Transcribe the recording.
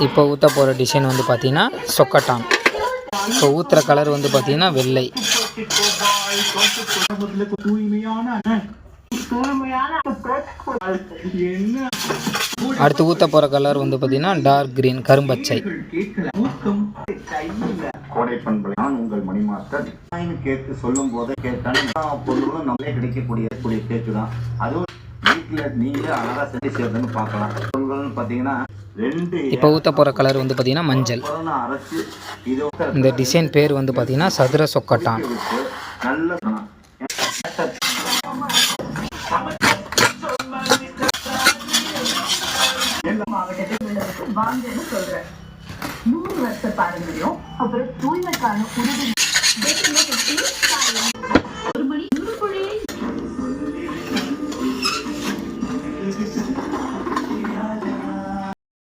இப்போ ஊற்ற போகிற டிசைன் வந்து பார்த்தீங்கன்னா சொக்கட்டான். இப்போ ஊற்றுற கலர் வந்து பார்த்தீங்கன்னா வெள்ளை. அடுத்து ஊற்ற போகிற கலர் வந்து பார்த்தீங்கன்னா டார்க் கிரீன், கரும்பச்சை. உங்கள் மணி மாஸ்டர் கேக்கு சொல்லும் போதே கேட்டால் பொருளும் நம்மளே கிடைக்கக்கூடிய கேக்கு தான். அதுவும் வீட்டில் நீங்களே அழகாக செஞ்சு சேர்த்துன்னு பார்க்கலாம். பொருள்கள்னு பார்த்தீங்கன்னா இப்போ ஊற்ற போகிற கலர் வந்து பார்த்தீங்கன்னா மஞ்சள். அரைச்சி இந்த டிசைன் பேர் வந்து பார்த்தீங்கன்னா சதுர சொக்கட்டான். நல்ல வாங்கன்னு சொல்றேன். 100 வருஷ பாரம்பரியம், அப்புறம் தூய்மைக்கான உறுதி